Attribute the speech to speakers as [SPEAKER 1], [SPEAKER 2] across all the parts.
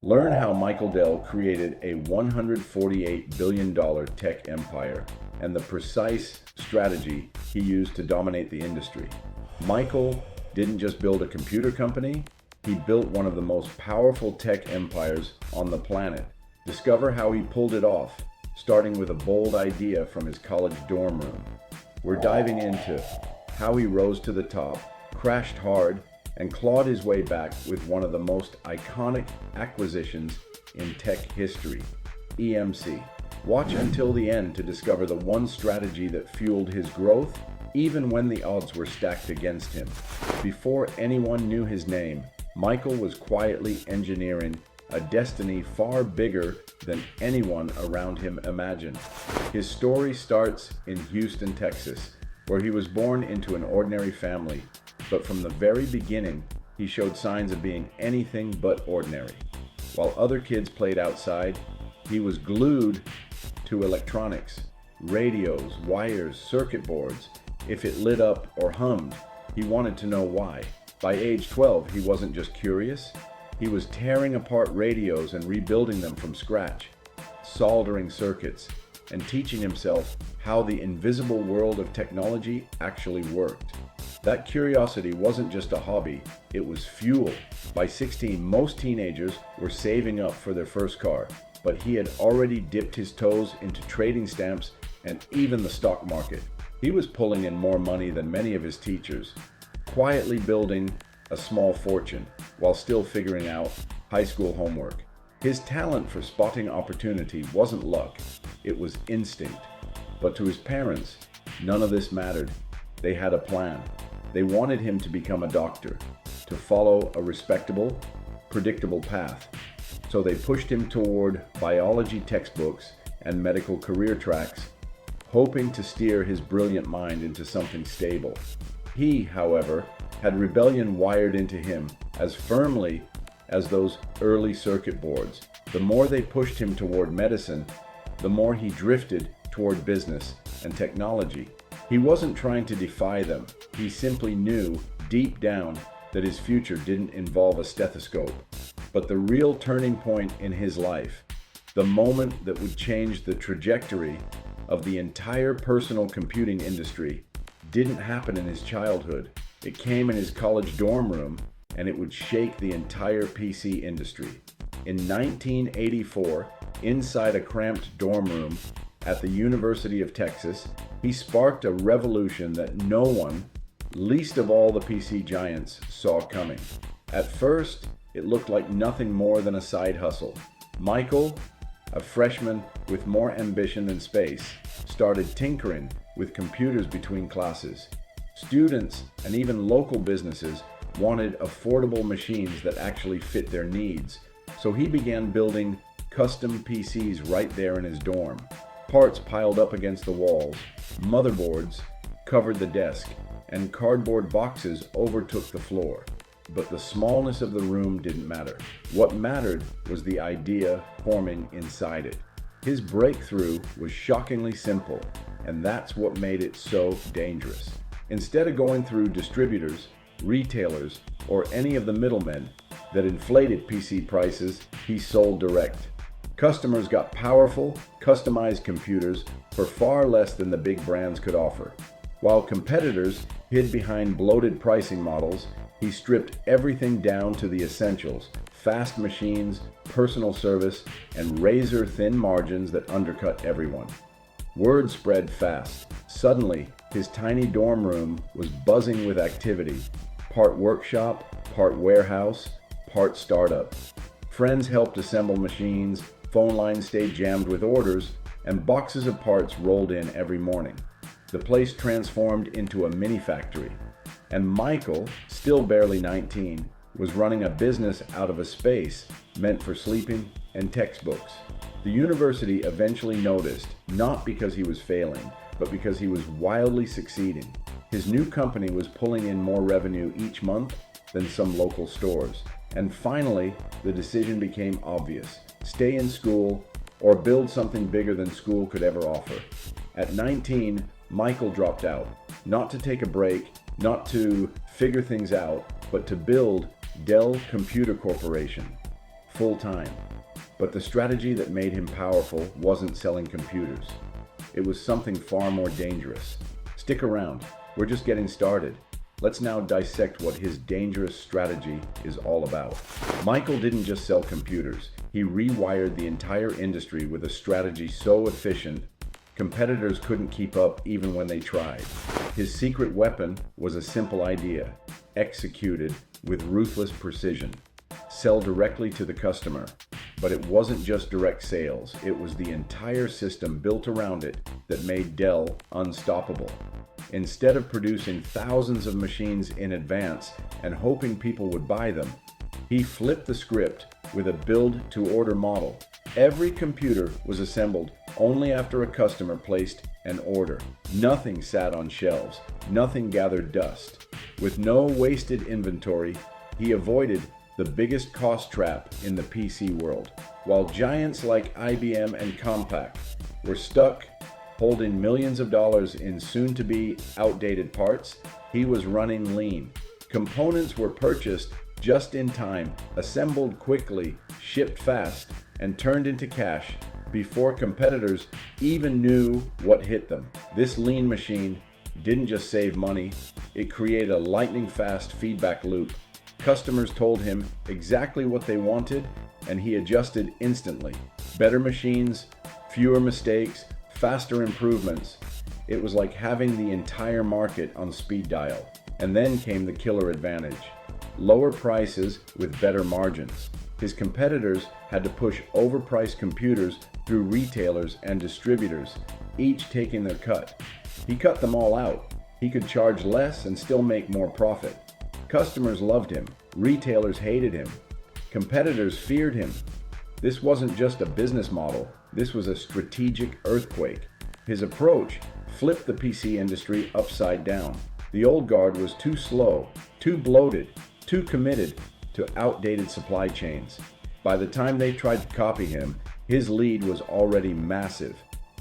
[SPEAKER 1] Learn how Michael Dell created a $148 billion tech empire and the precise strategy he used to dominate the industry. Michael didn't just build a computer company, he built one of the most powerful tech empires on the planet. Discover how he pulled it off, starting with a bold idea from his college dorm room. We're diving into how he rose to the top, crashed hard, and clawed his way back with one of the most iconic acquisitions in tech history, EMC. Watch until the end to discover the one strategy that fueled his growth, even when the odds were stacked against him. Before anyone knew his name, Michael was quietly engineering a destiny far bigger than anyone around him imagined. His story starts in Houston, Texas, where he was born into an ordinary family, but from the very beginning, he showed signs of being anything but ordinary. While other kids played outside, he was glued to electronics, radios, wires, circuit boards. If it lit up or hummed, he wanted to know why. By age 12, he wasn't just curious, he was tearing apart radios and rebuilding them from scratch, soldering circuits, and teaching himself how the invisible world of technology actually worked. That curiosity wasn't just a hobby, it was fuel. By 16, most teenagers were saving up for their first car, but he had already dipped his toes into trading stamps and even the stock market. He was pulling in more money than many of his teachers, quietly building a small fortune while still figuring out high school homework. His talent for spotting opportunity wasn't luck, it was instinct. But to his parents, none of this mattered. They had a plan. They wanted him to become a doctor, to follow a respectable, predictable path. So they pushed him toward biology textbooks and medical career tracks, hoping to steer his brilliant mind into something stable. He, however, had rebellion wired into him as firmly as those early circuit boards. The more they pushed him toward medicine, the more he drifted toward business and technology. He wasn't trying to defy them. He simply knew deep down that his future didn't involve a stethoscope. But the real turning point in his life, the moment that would change the trajectory of the entire personal computing industry, didn't happen in his childhood. It came in his college dorm room, and it would shake the entire PC industry. In 1984, inside a cramped dorm room at the University of Texas, he sparked a revolution that no one, least of all the PC giants, saw coming. At first, it looked like nothing more than a side hustle. Michael, a freshman with more ambition than space, started tinkering with computers between classes. Students and even local businesses wanted affordable machines that actually fit their needs, so he began building custom PCs right there in his dorm. Parts piled up against the walls, motherboards covered the desk, and cardboard boxes overtook the floor. But the smallness of the room didn't matter. What mattered was the idea forming inside it. His breakthrough was shockingly simple, and that's what made it so dangerous. Instead of going through distributors, retailers, or any of the middlemen that inflated PC prices, he sold direct. Customers got powerful, customized computers for far less than the big brands could offer. While competitors hid behind bloated pricing models, he stripped everything down to the essentials: fast machines, personal service, and razor-thin margins that undercut everyone. Word spread fast. Suddenly, his tiny dorm room was buzzing with activity. Part workshop, part warehouse, part startup. Friends helped assemble machines, phone lines stayed jammed with orders, and boxes of parts rolled in every morning. The place transformed into a mini factory. And Michael, still barely 19, was running a business out of a space meant for sleeping and textbooks. The university eventually noticed, not because he was failing, but because he was wildly succeeding. His new company was pulling in more revenue each month than some local stores. And finally, the decision became obvious: stay in school or build something bigger than school could ever offer. At 19, Michael dropped out, not to take a break, not to figure things out, but to build Dell Computer Corporation. full-time. But the strategy that made him powerful wasn't selling computers. It was something far more dangerous. Stick around, we're just getting started. Let's now dissect what his dangerous strategy is all about. Michael didn't just sell computers, he rewired the entire industry with a strategy so efficient, competitors couldn't keep up even when they tried. His secret weapon was a simple idea, executed with ruthless precision. Sell directly to the customer. But it wasn't just direct sales, it was the entire system built around it that made Dell unstoppable. Instead of producing thousands of machines in advance and hoping people would buy them, he flipped the script with a build-to-order model. Every computer was assembled only after a customer placed an order. Nothing sat on shelves, nothing gathered dust. With no wasted inventory, he avoided the biggest cost trap in the PC world. While giants like IBM and Compaq were stuck holding millions of dollars in soon-to-be outdated parts, he was running lean. Components were purchased just in time, assembled quickly, shipped fast, and turned into cash before competitors even knew what hit them. This lean machine didn't just save money, it created a lightning-fast feedback loop. Customers told him exactly what they wanted, and he adjusted instantly. Better machines, fewer mistakes, faster improvements. It was like having the entire market on speed dial. And then came the killer advantage. Lower prices with better margins. His competitors had to push overpriced computers through retailers and distributors, each taking their cut. He cut them all out. He could charge less and still make more profit. Customers loved him, retailers hated him, competitors feared him. This wasn't just a business model, this was a strategic earthquake. His approach flipped the PC industry upside down. The old guard was too slow, too bloated, too committed to outdated supply chains. By the time they tried to copy him, his lead was already massive.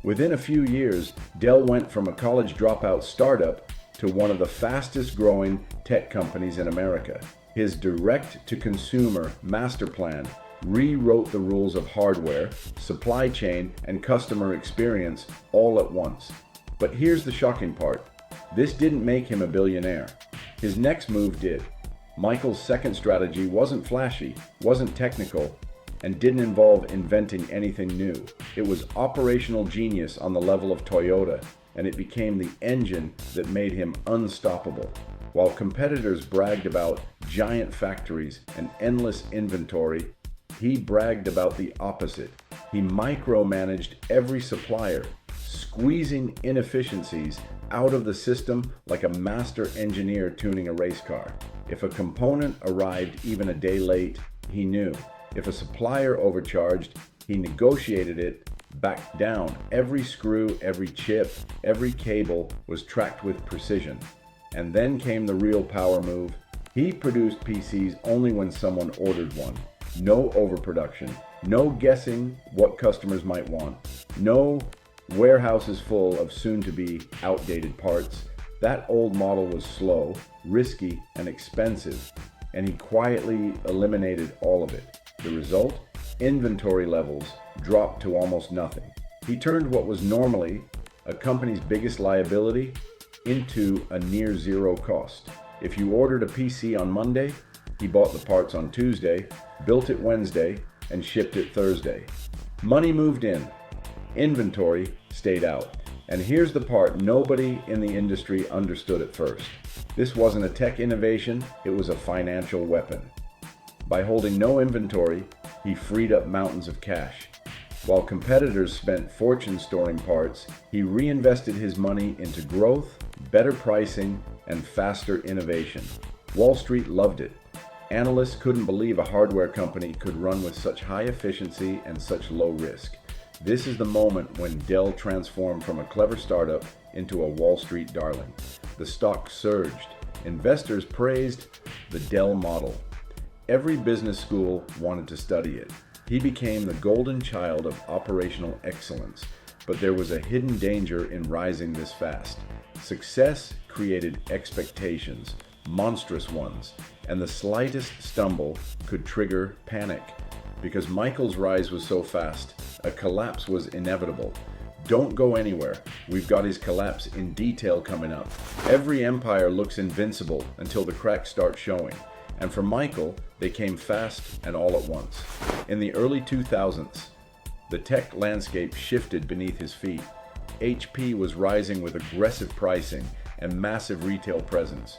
[SPEAKER 1] Within a few years, Dell went from a college dropout startup to one of the fastest growing tech companies in America. His direct-to-consumer master plan rewrote the rules of hardware, supply chain, and customer experience all at once. But here's the shocking part. This didn't make him a billionaire. His next move did. Michael's second strategy wasn't flashy, wasn't technical, and didn't involve inventing anything new. It was operational genius on the level of Toyota, and it became the engine that made him unstoppable. While competitors bragged about giant factories and endless inventory, he bragged about the opposite. He micromanaged every supplier, squeezing inefficiencies out of the system like a master engineer tuning a race car. If a component arrived even a day late, he knew. If a supplier overcharged, he negotiated it back down. Every screw, every chip, every cable was tracked with precision. And then came the real power move. He produced PCs only when someone ordered one. No overproduction, no guessing what customers might want, no warehouses full of soon-to-be outdated parts. That old model was slow, risky, and expensive, and he quietly eliminated all of it. The result? Inventory levels dropped to almost nothing. He turned what was normally a company's biggest liability into a near zero cost. If you ordered a PC on Monday, he bought the parts on Tuesday, built it Wednesday, and shipped it Thursday. Money moved in, inventory stayed out. And here's the part nobody in the industry understood at first. This wasn't a tech innovation, it was a financial weapon. By holding no inventory, he freed up mountains of cash. While competitors spent fortunes storing parts, he reinvested his money into growth, better pricing, and faster innovation. Wall Street loved it. Analysts couldn't believe a hardware company could run with such high efficiency and such low risk. This is the moment when Dell transformed from a clever startup into a Wall Street darling. The stock surged. Investors praised the Dell model. Every business school wanted to study it. He became the golden child of operational excellence, but there was a hidden danger in rising this fast. Success created expectations, monstrous ones, and the slightest stumble could trigger panic. because Michael's rise was so fast, a collapse was inevitable. Don't go anywhere. We've got his collapse in detail coming up. Every empire looks invincible until the cracks start showing. And for Michael, they came fast and all at once. In the early 2000s, the tech landscape shifted beneath his feet. HP was rising with aggressive pricing and massive retail presence.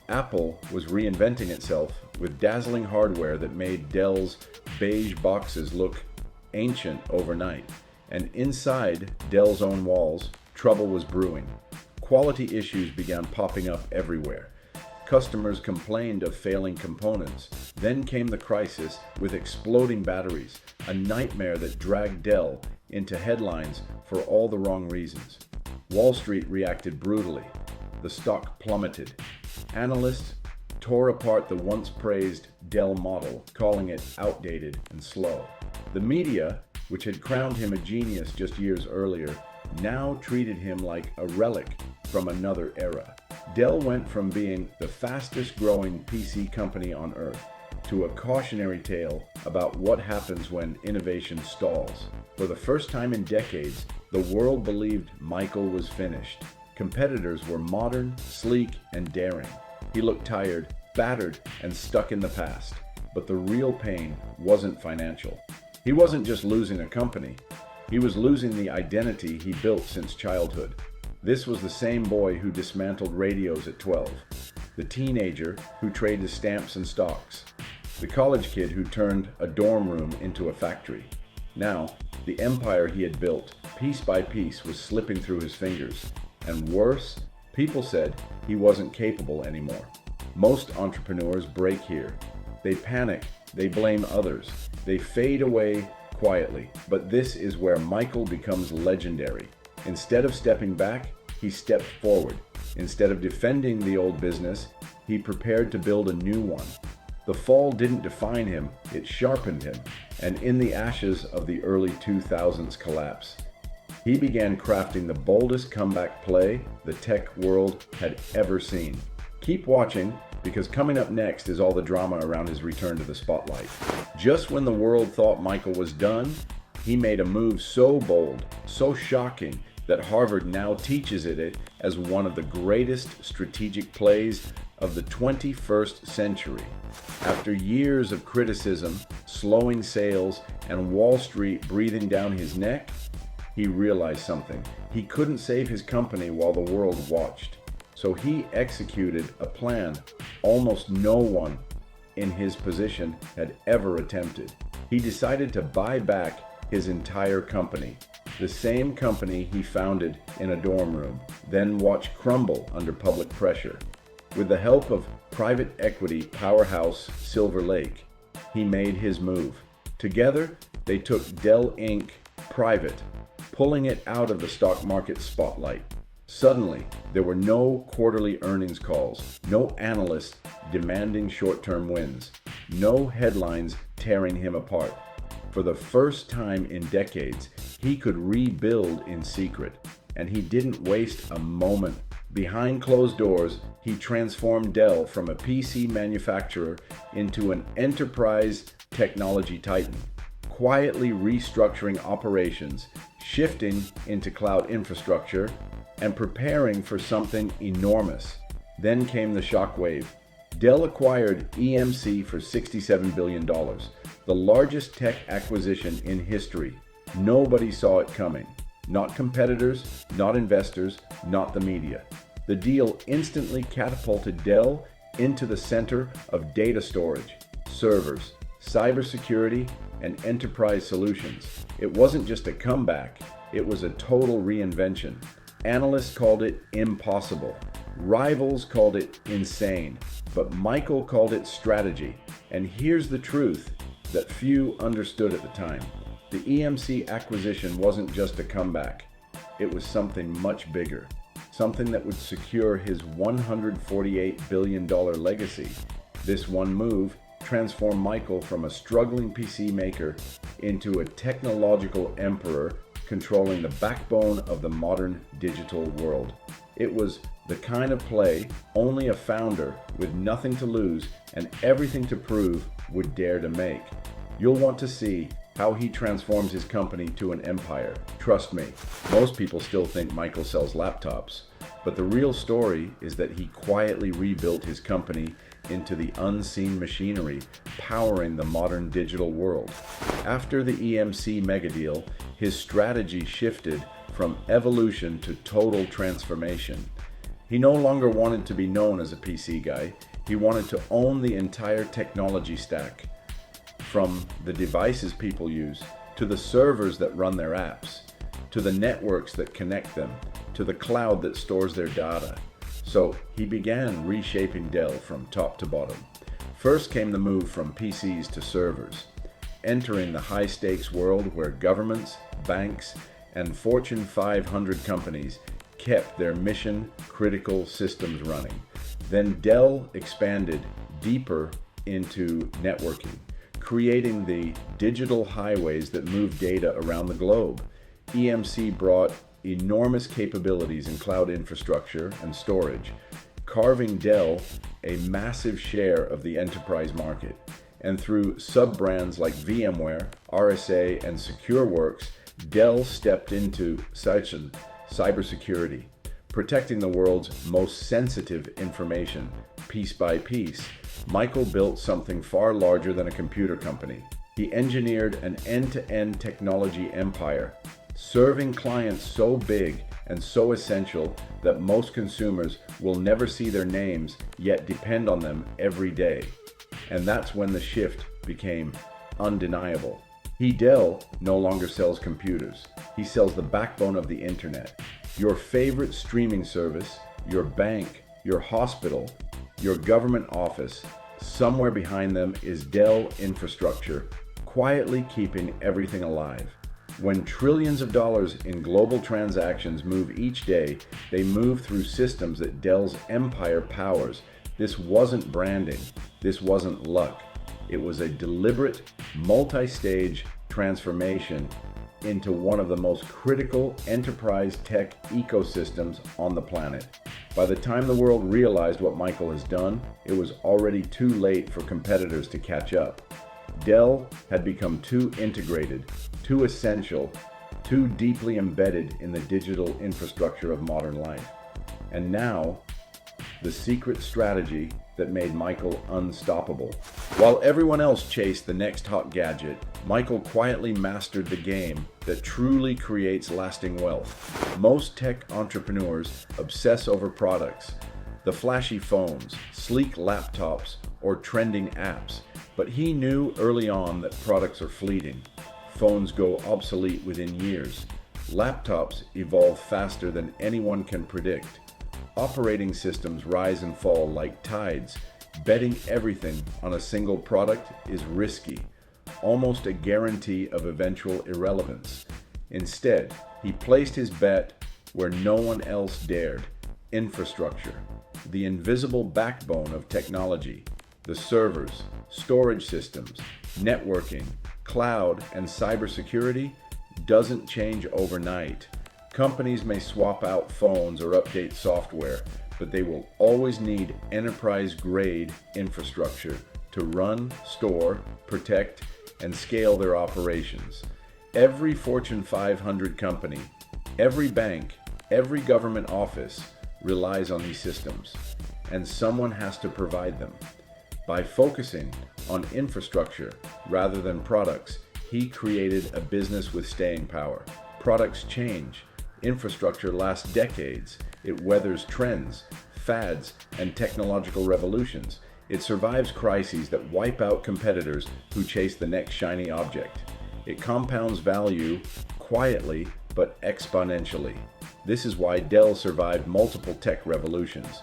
[SPEAKER 1] Apple was reinventing itself with dazzling hardware that made Dell's beige boxes look ancient overnight. And inside Dell's own walls, trouble was brewing. Quality issues began popping up everywhere. Customers complained of failing components. Then came the crisis with exploding batteries, a nightmare that dragged Dell into headlines for all the wrong reasons. Wall Street reacted brutally. The stock plummeted. Analysts tore apart the once praised Dell model, calling it outdated and slow. The media, which had crowned him a genius just years earlier, now treated him like a relic from another era. Dell went from being the fastest growing PC company on earth to a cautionary tale about what happens when innovation stalls. For the first time in decades, the world believed Michael was finished. Competitors were modern, sleek, and daring. He looked tired, battered, and stuck in the past. But the real pain wasn't financial. He wasn't just losing a company. He was losing the identity he built since childhood. This was the same boy who dismantled radios at 12, the teenager who traded stamps and stocks, the college kid who turned a dorm room into a factory. Now, the empire he had built, piece by piece, was slipping through his fingers. And worse, people said he wasn't capable anymore. Most entrepreneurs break here. They panic, they blame others, they fade away quietly. But this is where Michael becomes legendary. Instead of stepping back, he stepped forward. Instead of defending the old business, he prepared to build a new one. The fall didn't define him, it sharpened him. And in the ashes of the early 2000s collapse, he began crafting the boldest comeback play the tech world had ever seen. Keep watching, because coming up next is all the drama around his return to the spotlight. Just when the world thought Michael was done, he made a move so bold, so shocking, that Harvard now teaches it as one of the greatest strategic plays of the 21st century. After years of criticism, slowing sales, and Wall Street breathing down his neck, he realized something. He couldn't save his company while the world watched. So he executed a plan almost no one in his position had ever attempted. He decided to buy back his entire company, the same company he founded in a dorm room, then watched crumble under public pressure. With the help of private equity powerhouse Silver Lake, he made his move. Together, they took Dell Inc. private, pulling it out of the stock market spotlight. Suddenly, there were no quarterly earnings calls, no analysts demanding short-term wins, no headlines tearing him apart. For the first time in decades, he could rebuild in secret, and he didn't waste a moment. Behind closed doors, he transformed Dell from a PC manufacturer into an enterprise technology titan, quietly restructuring operations, shifting into cloud infrastructure, and preparing for something enormous. Then came the shockwave. Dell acquired EMC for $67 billion, the largest tech acquisition in history. Nobody saw it coming. Not competitors, not investors, not the media. The deal instantly catapulted Dell into the center of data storage, servers, cybersecurity, and enterprise solutions. It wasn't just a comeback, it was a total reinvention. Analysts called it impossible. Rivals called it insane. But Michael called it strategy. And here's the truth that few understood at the time. The EMC acquisition wasn't just a comeback. It was something much bigger. Something that would secure his $148 billion legacy. This one move transformed Michael from a struggling PC maker into a technological emperor controlling the backbone of the modern digital world. It was the kind of play only a founder with nothing to lose and everything to prove would dare to make. You'll want to see how he transforms his company to an empire. Trust me, most people still think Michael sells laptops, but the real story is that he quietly rebuilt his company into the unseen machinery powering the modern digital world. After the EMC megadeal, his strategy shifted from evolution to total transformation. He no longer wanted to be known as a PC guy. He wanted to own the entire technology stack, from the devices people use, to the servers that run their apps, to the networks that connect them, to the cloud that stores their data. So he began reshaping Dell from top to bottom. First came the move from PCs to servers, entering the high-stakes world where governments, banks, and Fortune 500 companies kept their mission-critical systems running. Then Dell expanded deeper into networking, creating the digital highways that move data around the globe. EMC brought enormous capabilities in cloud infrastructure and storage, carving Dell a massive share of the enterprise market. And through sub-brands like VMware, RSA, and SecureWorks, Dell stepped into cybersecurity, protecting the world's most sensitive information. Piece by piece, Michael built something far larger than a computer company. He engineered an end-to-end technology empire, serving clients so big and so essential that most consumers will never see their names, yet depend on them every day. And that's when the shift became undeniable. Dell no longer sells computers. He sells the backbone of the internet. Your favorite streaming service, your bank, your hospital, your government office, somewhere behind them is Dell infrastructure, quietly keeping everything alive. When trillions of dollars in global transactions move each day, they move through systems that Dell's empire powers. This wasn't branding. This wasn't luck. It was a deliberate, multi-stage transformation into one of the most critical enterprise tech ecosystems on the planet. By the time the world realized what Michael has done, it was already too late for competitors to catch up. Dell had become too integrated, too essential, too deeply embedded in the digital infrastructure of modern life. And now, the secret strategy that made Michael unstoppable. While everyone else chased the next hot gadget, Michael quietly mastered the game that truly creates lasting wealth. Most tech entrepreneurs obsess over products, the flashy phones, sleek laptops, or trending apps. But he knew early on that products are fleeting. Phones go obsolete within years. Laptops evolve faster than anyone can predict. Operating systems rise and fall like tides. Betting everything on a single product is risky, almost a guarantee of eventual irrelevance. Instead, he placed his bet where no one else dared: infrastructure, the invisible backbone of technology. The servers, storage systems, networking, cloud, and cybersecurity doesn't change overnight. Companies may swap out phones or update software, but they will always need enterprise-grade infrastructure to run, store, protect, and scale their operations. Every Fortune 500 company, every bank, every government office relies on these systems, and someone has to provide them. By focusing on infrastructure rather than products, he created a business with staying power. Products change. Infrastructure lasts decades. It weathers trends, fads, and technological revolutions. It survives crises that wipe out competitors who chase the next shiny object. It compounds value quietly but exponentially. This is why Dell survived multiple tech revolutions,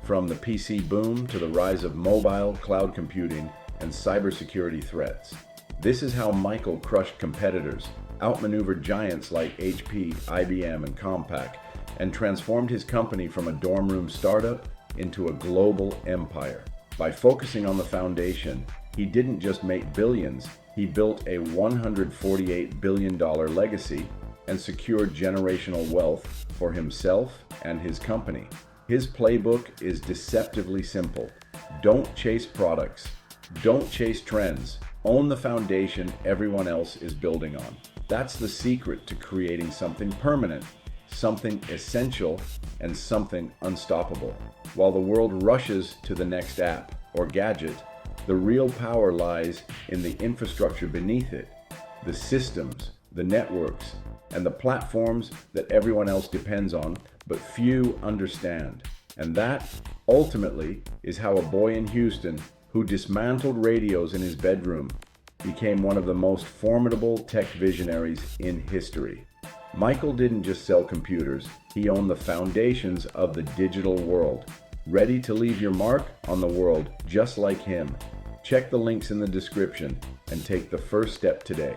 [SPEAKER 1] from the PC boom to the rise of mobile, cloud computing, and cybersecurity threats. This is how Michael crushed competitors, outmaneuvered giants like HP, IBM, and Compaq, and transformed his company from a dorm room startup into a global empire. By focusing on the foundation, he didn't just make billions, he built a $148 billion legacy and secured generational wealth for himself and his company. His playbook is deceptively simple. Don't chase products. Don't chase trends. Own the foundation everyone else is building on. That's the secret to creating something permanent, something essential, and something unstoppable. While the world rushes to the next app or gadget, the real power lies in the infrastructure beneath it, the systems, the networks, and the platforms that everyone else depends on, but few understand. And that, ultimately, is how a boy in Houston who dismantled radios in his bedroom became one of the most formidable tech visionaries in history. Michael didn't just sell computers, he owned the foundations of the digital world. Ready to leave your mark on the world just like him? Check the links in the description and take the first step today.